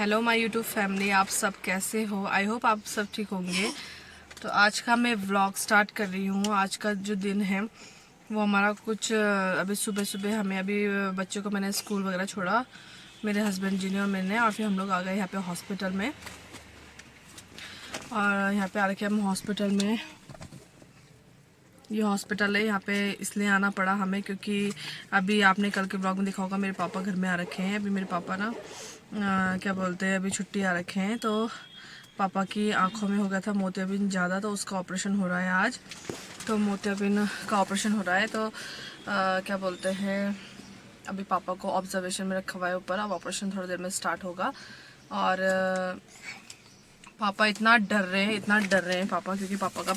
Hello my YouTube family, आप सब कैसे हो। आई होप आप सब ठीक होंगे। तो आज का मैं व्लॉग स्टार्ट कर रही हूँ। आज का जो दिन है वो हमारा कुछ अभी सुबह सुबह हमें अभी बच्चों को मैंने स्कूल वगैरह छोड़ा, मेरे हस्बैंड जी ने और मैंने, और फिर हम लोग आ गए यहाँ पे हॉस्पिटल में। और यहाँ पे आ रखे हम हॉस्पिटल में। ये हॉस्पिटल है, यहाँ पे इसलिए आना पड़ा हमें क्योंकि अभी आपने कल के ब्लॉग में देखा होगा मेरे पापा घर में आ रखे हैं। अभी मेरे पापा ना क्या बोलते हैं, अभी छुट्टी आ रखे हैं। तो पापा की आंखों में हो गया था मोतियाबिंद ज़्यादा, तो उसका ऑपरेशन हो रहा है आज। तो मोतियाबिंद का ऑपरेशन हो रहा है, तो क्या बोलते हैं, अभी पापा को ऑब्जर्वेशन में रखा हुआ है ऊपर। अब ऑपरेशन थोड़ी देर में स्टार्ट होगा। और पापा इतना डर रहे हैं, इतना डर रहे हैं पापा, क्योंकि पापा का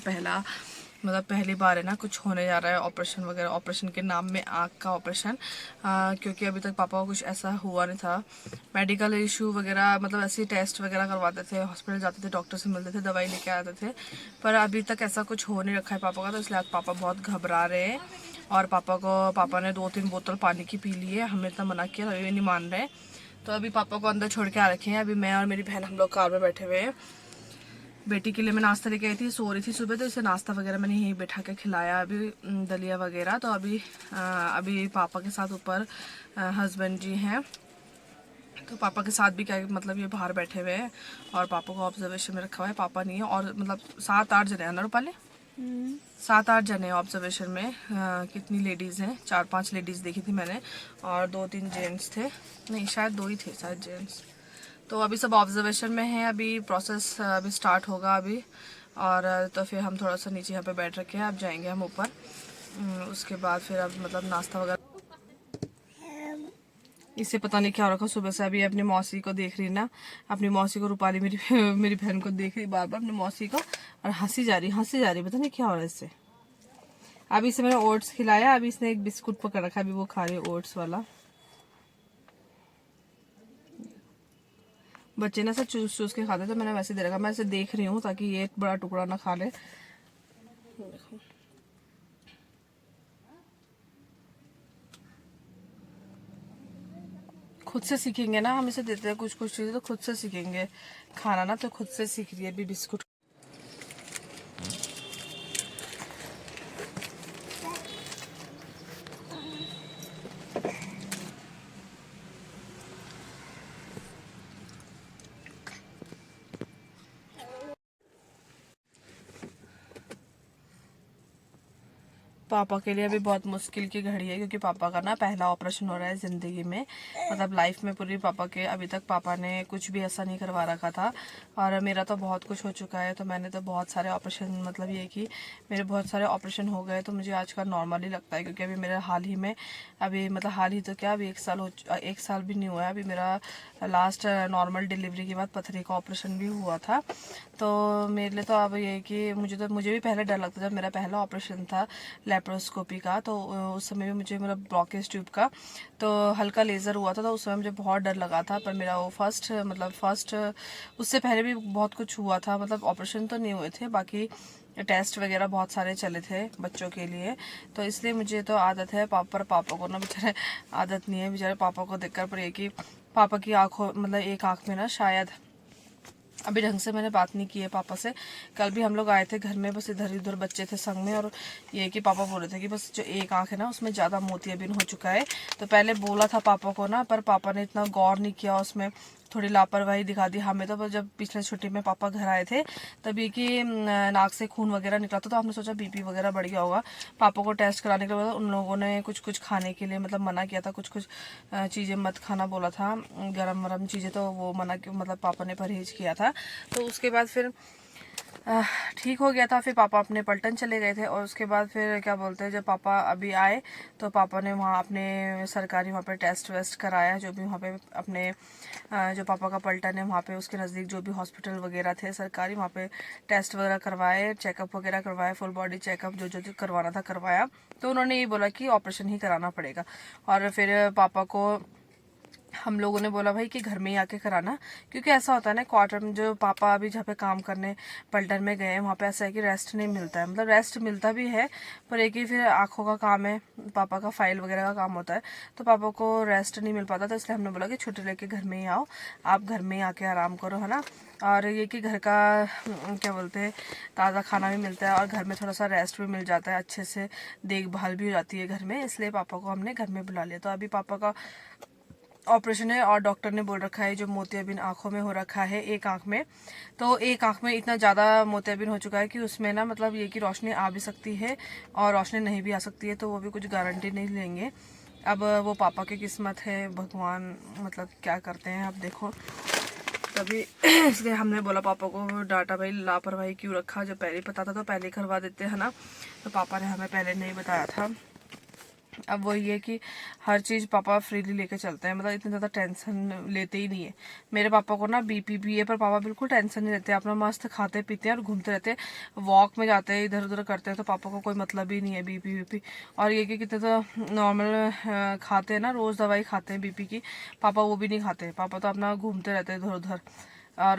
पहली बार है ना कुछ होने जा रहा है, ऑपरेशन वगैरह। ऑपरेशन के नाम में आँख का ऑपरेशन, क्योंकि अभी तक पापा को कुछ ऐसा हुआ नहीं था। मेडिकल इशू वगैरह, मतलब ऐसे टेस्ट वगैरह करवाते थे, हॉस्पिटल जाते थे, डॉक्टर से मिलते थे, दवाई लेके आते थे, पर अभी तक ऐसा कुछ हो नहीं रखा है पापा का। तो इसलिए आज पापा बहुत घबरा रहे हैं। और पापा ने 2-3 बोतल पानी की पी ली है। हमें इतना मना किया, अभी नहीं मान रहे। तो अभी पापा को अंदर छोड़ के आ रखे हैं। अभी मैं और मेरी बहन हम लोग कार में बैठे हुए हैं। बेटी के लिए मैं नाश्ता लेके आई थी, सो रही थी सुबह, तो इसे नाश्ता वगैरह मैंने यहीं बैठा के खिलाया, अभी दलिया वगैरह। तो अभी पापा के साथ ऊपर हस्बैंड जी हैं, तो पापा के साथ भी क्या मतलब ये बाहर बैठे हुए हैं। और पापा को ऑब्जर्वेशन में रखा हुआ है, पापा नहीं है। और मतलब 7-8 जने हैं ना रूपाली, 7-8 जने ऑब्जर्वेशन में। कितनी लेडीज़ हैं, 4-5 लेडीज़ देखी थी मैंने, और 2-3 जेंट्स थे, नहीं शायद 2 ही थे शायद जेंट्स। तो अभी सब ऑब्जर्वेशन में है, अभी प्रोसेस अभी स्टार्ट होगा अभी। और तो फिर हम थोड़ा सा नीचे यहाँ पे बैठ रखे हैं, अब जाएंगे हम ऊपर। उसके बाद फिर अब मतलब नाश्ता वगैरह। इससे पता नहीं क्या हो रखा सुबह से। अभी अपनी मौसी को देख रही ना, अपनी मौसी को, रूपाली मेरी मेरी बहन को देख रही बार बार अपनी मौसी को, और हंसी जा रही, पता नहीं क्या हो रहा है इससे। अभी इसे मैंने ओट्स खिलाया, अभी इसने एक बिस्कुट पकड़ रखा है, अभी वो खा रही है ओट्स वाला। बच्चे ना सब चूस चूस के खाते, तो मैंने वैसे दे रखा। मैं इसे देख रही हूँ ताकि ये एक बड़ा टुकड़ा ना खा ले। खुद से सीखेंगे ना, हम इसे देते हैं कुछ कुछ चीज़ें, तो खुद से सीखेंगे खाना ना, तो खुद से सीख रही है अभी बिस्कुट। पापा के लिए अभी बहुत मुश्किल की घड़ी है, क्योंकि पापा का ना पहला ऑपरेशन हो रहा है ज़िंदगी में, मतलब लाइफ में पूरी पापा के। अभी तक पापा ने कुछ भी ऐसा नहीं करवा रखा था, और मेरा तो बहुत कुछ हो चुका है। तो मैंने तो बहुत सारे ऑपरेशन, मतलब ये कि मेरे बहुत सारे ऑपरेशन हो गए, तो मुझे आज का नॉर्मल ही लगता है। क्योंकि अभी मेरा हाल ही में, अभी मतलब हाल ही तो क्या, अभी 1 साल भी नहीं हुआ है। अभी मेरा लास्ट नॉर्मल डिलीवरी के बाद पथरी का ऑपरेशन भी हुआ था। तो मेरे लिए तो अब ये है कि मुझे भी पहले डर लगता था। जब मेरा पहला ऑपरेशन था लेप्रोस्कोपी का, तो उस समय भी मुझे मेरा ब्लॉकेज ट्यूब का तो हल्का लेज़र हुआ था, तो उस समय मुझे बहुत डर लगा था। पर मेरा वो फर्स्ट उससे पहले भी बहुत कुछ हुआ था, मतलब ऑपरेशन तो नहीं हुए थे, बाकी टेस्ट वगैरह बहुत सारे चले थे बच्चों के लिए। तो इसलिए मुझे तो आदत है। पापा को ना बेचारे आदत नहीं है, बेचारे पापा को देखकर। पर ये कि पापा की आँखों, मतलब एक आँख में ना शायद, अभी ढंग से मैंने बात नहीं की है पापा से। कल भी हम लोग आए थे घर में, बस इधर उधर बच्चे थे संग में, और ये कि पापा बोल रहे थे कि बस जो एक आंख है ना उसमें ज़्यादा मोतियाबिंद हो चुका है। तो पहले बोला था पापा को ना, पर पापा ने इतना गौर नहीं किया उसमें, थोड़ी लापरवाही दिखा दी हमें। तो जब पिछले छुट्टी में पापा घर आए थे, तभी कि नाक से खून वगैरह निकला था, तो हमने सोचा बीपी वगैरह बढ़ गया होगा। पापा को टेस्ट कराने के बाद उन लोगों ने कुछ कुछ खाने के लिए मतलब मना किया था, कुछ कुछ चीज़ें मत खाना बोला था, गरम वरम चीज़ें, तो वो मना, मतलब पापा ने परहेज किया था। तो उसके बाद फिर ठीक हो गया था। फिर पापा अपने पलटन चले गए थे, और उसके बाद फिर क्या बोलते हैं, जब पापा अभी आए तो पापा ने वहाँ अपने सरकारी वहाँ पे टेस्ट वेस्ट कराया, जो भी वहाँ पे अपने जो पापा का पलटन है वहाँ पे उसके नज़दीक जो भी हॉस्पिटल वगैरह थे सरकारी, वहाँ पे टेस्ट वगैरह करवाए, चेकअप वगैरह करवाए, फुल बॉडी चेकअप जो जो करवाना था करवाया। तो उन्होंने ये बोला कि ऑपरेशन ही कराना पड़ेगा। और फिर पापा को हम लोगों ने बोला भाई कि घर में ही आके कराना, क्योंकि ऐसा होता है ना क्वार्टर में जो पापा अभी जहाँ पे काम करने पलटन में गए हैं वहाँ पे ऐसा है कि रेस्ट नहीं मिलता है, मतलब रेस्ट मिलता भी है पर एक ही फिर आँखों का काम है, पापा का फाइल वगैरह का काम होता है, तो पापा को रेस्ट नहीं मिल पाता, तो इसलिए हमने बोला कि छुट्टी लेके घर में ही आओ, आप घर में ही आके आराम करो, है ना। और ये कि घर का क्या बोलते हैं ताज़ा खाना भी मिलता है और घर में थोड़ा सा रेस्ट भी मिल जाता है, अच्छे से देखभाल भी हो जाती है घर में, इसलिए पापा को हमने घर में बुला लिया। तो अभी पापा का ऑपरेशन है और डॉक्टर ने बोल रखा है जो मोतियाबिंद आंखों में हो रखा है एक आंख में, तो एक आंख में इतना ज़्यादा मोतियाबिंद हो चुका है कि उसमें ना मतलब ये कि रोशनी आ भी सकती है और रोशनी नहीं भी आ सकती है, तो वो भी कुछ गारंटी नहीं लेंगे। अब वो पापा की किस्मत है, भगवान मतलब क्या करते हैं अब देखो। तभी इसलिए हमने बोला पापा को, डांटा भाई लापरवाही क्यों रखा, जब पहले पता था तो पहले करवा देते, है ना। तो पापा ने हमें पहले नहीं बताया था। अब वही है कि हर चीज़ पापा फ्रीली लेके चलते हैं, मतलब इतनी ज़्यादा टेंशन लेते ही नहीं है। मेरे पापा को ना बीपी भी है पर पापा बिल्कुल टेंशन नहीं लेते, अपना मस्त खाते पीते हैं और घूमते रहते हैं, वॉक में जाते हैं, इधर उधर करते हैं, तो पापा को कोई मतलब ही नहीं है बीपी वीपी। और ये कि कितने तो नॉर्मल खाते हैं ना, रोज़ दवाई खाते हैं बीपी की, पापा वो भी नहीं खाते, पापा तो अपना घूमते रहते हैं इधर उधर और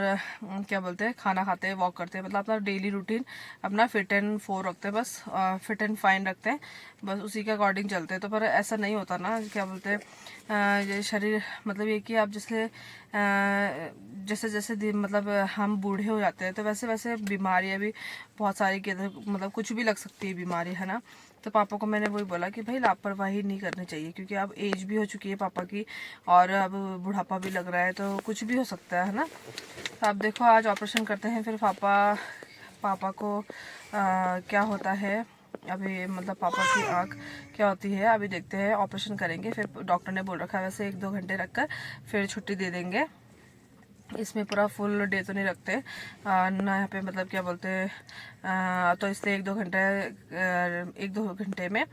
क्या बोलते हैं खाना खाते हैं, वॉक करते हैं, मतलब अपना डेली रूटीन अपना फिट एंड फोर रखते हैं, बस फिट एंड फाइन रखते हैं, बस उसी के अकॉर्डिंग चलते हैं। तो पर ऐसा नहीं होता ना, क्या बोलते हैं ये शरीर मतलब ये कि आप जैसे जैसे मतलब हम बूढ़े हो जाते हैं तो वैसे वैसे बीमारियां भी बहुत सारी के मतलब कुछ भी लग सकती है बीमारी, है ना। तो पापा को मैंने वही बोला कि भाई लापरवाही नहीं करनी चाहिए, क्योंकि अब एज भी हो चुकी है पापा की और अब बुढ़ापा भी लग रहा है, तो कुछ भी हो सकता है ना। तो आप देखो आज ऑपरेशन करते हैं, फिर पापा को क्या होता है अभी, मतलब पापा की आँख क्या होती है अभी देखते हैं, ऑपरेशन करेंगे, फिर डॉक्टर ने बोल रखा है वैसे 1-2 घंटे रखकर फिर छुट्टी दे देंगे। इसमें पूरा फुल डे तो नहीं रखते ना यहाँ पे, मतलब क्या बोलते हैं तो इसलिए 1-2 घंटे में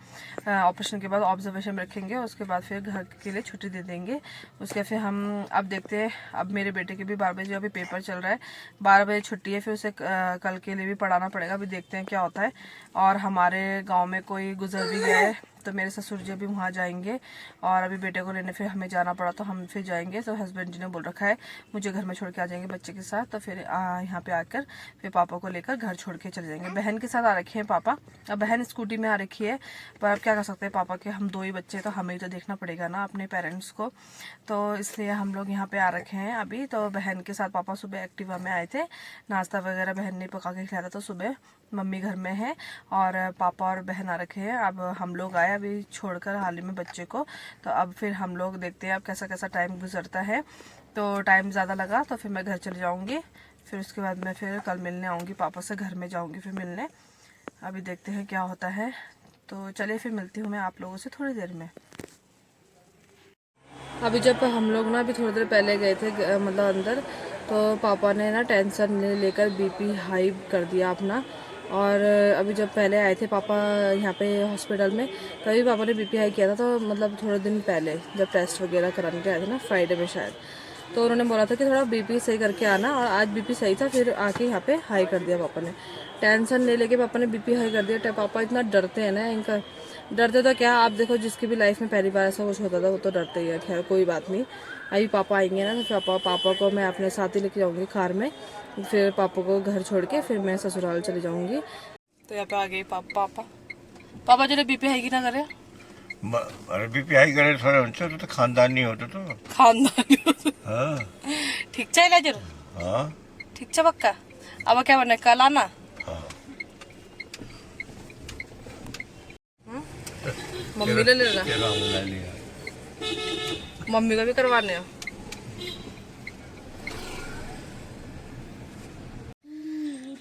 ऑपरेशन के बाद ऑब्जर्वेशन में रखेंगे, उसके बाद फिर घर के लिए छुट्टी दे देंगे। उसके फिर हम अब देखते हैं, अब मेरे बेटे के भी 12 बजे अभी पेपर चल रहा है, 12 बजे छुट्टी है, फिर उसे कल के लिए भी पढ़ाना पड़ेगा, अभी देखते हैं क्या होता है। और हमारे गाँव में कोई गुजर भी गया है तो मेरे ससुर जी भी वहाँ जाएंगे, और अभी बेटे को लेने फिर हमें जाना पड़ा तो हम फिर जाएंगे, तो हस्बैंड जी ने बोल रखा है मुझे घर में छोड़ के आ जाएंगे बच्चे के साथ, तो फिर यहाँ पे आकर फिर पापा को लेकर घर छोड़ के चले जाएंगे। बहन के साथ आ रखे हैं पापा, अब बहन स्कूटी में आ रखी है, पर अब क्या कर सकते हैं, पापा के हम 2 ही बच्चे, तो हमें तो देखना पड़ेगा ना अपने पेरेंट्स को, तो इसलिए हम लोग यहाँ पे आ रखे हैं अभी। तो बहन के साथ पापा सुबह एक्टिवा में आए थे, नाश्ता वगैरह बहन ने पका के खिलाया था, तो सुबह मम्मी घर में है और पापा और बहन आ रखे हैं। अब हम लोग आए अभी छोड़कर हाल ही में बच्चे को, तो अब फिर हम लोग देखते हैं अब कैसा कैसा टाइम गुजरता है। तो टाइम ज़्यादा लगा तो फिर मैं घर चले जाऊँगी, फिर उसके बाद मैं फिर कल मिलने आऊँगी पापा से, घर में जाऊँगी फिर मिलने, अभी देखते हैं क्या होता है। तो चलिए फिर मिलती हूँ मैं आप लोगों से थोड़ी देर में। अभी जब हम लोग ना अभी थोड़ी देर पहले गए थे मतलब अंदर, तो पापा ने ना टेंशन लेकर बीपी हाई कर दिया अपना, और अभी जब पहले आए थे पापा यहाँ पे हॉस्पिटल में, तभी पापा ने बीपी हाई किया था, तो मतलब थोड़े दिन पहले जब टेस्ट वगैरह कराने के आए थे ना फ्राइडे में शायद, तो उन्होंने बोला था कि थोड़ा बीपी सही करके आना, और आज बीपी सही था, फिर आके यहाँ पे हाई कर दिया पापा ने, टेंशन ले लेके पापा ने बीपी हाई कर दिया। पापा इतना डरते हैं ना, इनका डरते तो क्या, आप देखो जिसकी भी लाइफ में पहली बार ऐसा कुछ होता था वो तो डरते ही है। खैर कोई बात नहीं, अभी पापा आएंगे ना तो पापा को मैं अपने साथ ही लेके जाऊँगी कार में, फिर पापा को घर छोड़ के फिर मैं ससुराल चले जाऊँगी। तो यहाँ पे आ गई पापा जरा बीपी हाई की ना करे, अरे बीपी हाई करे थोड़ा हुन्छ तो खानदानी हो तो खानदानी हाँ ठीक छ लाजर, हाँ ठीक छ पक्का। अब क्या बनना कल आना, हाँ मम्मी ले लेना, तेरा बुला लिया मम्मी का भी करवाने हो।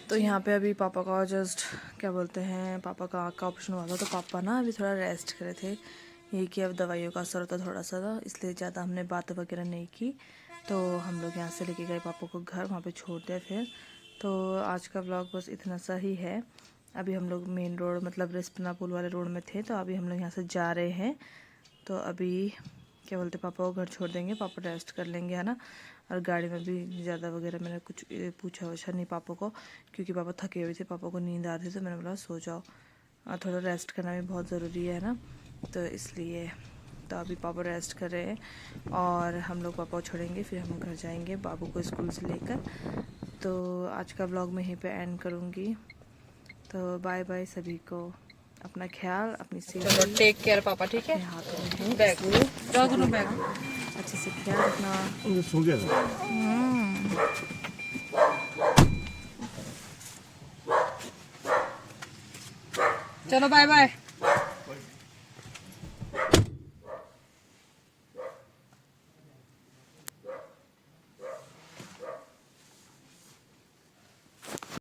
तो यहाँ पे अभी पापा का जस्ट क्या बोलते हैं, पापा का आँख का ऑपरेशन हुआ था, तो पापा ना अभी थोड़ा रेस्ट करे थे, ये कि अब दवाइयों का असर होता थोड़ा सा था, इसलिए ज़्यादा हमने बात वगैरह नहीं की। तो हम लोग यहाँ से लेके गए पापा को घर, वहाँ पे छोड़ दिया फिर। तो आज का व्लॉग बस इतना सा ही है। अभी हम लोग मेन रोड मतलब रिस्पना पुल वाले रोड में थे, तो अभी हम लोग यहाँ से जा रहे हैं। तो अभी क्या बोलते पापा को घर छोड़ देंगे, पापा रेस्ट कर लेंगे, है ना। और गाड़ी में भी ज़्यादा वगैरह मैंने कुछ पूछा वछा नहीं पापा को, क्योंकि पापा थके हुए थे, पापा को नींद आ रही थी, तो मैंने बोला सो जाओ, और थोड़ा रेस्ट करना भी बहुत ज़रूरी है ना, तो इसलिए। तो अभी पापा रेस्ट कर रहे हैं और हम लोग पापा को छोड़ेंगे, फिर हम घर जाएंगे बाबू को स्कूल से लेकर। तो आज का व्लॉग मैं यहीं पे एंड करूँगी। तो बाय बाय सभी को, अपना ख्याल, अपनी सेफ्टी, टेक केयर पापा, ठीक है? अपने हाथों में है, बैग इसलिए डॉग नो बैग। अच्छे से ख्याल रखना। सो गया था। चलो बाय बाय।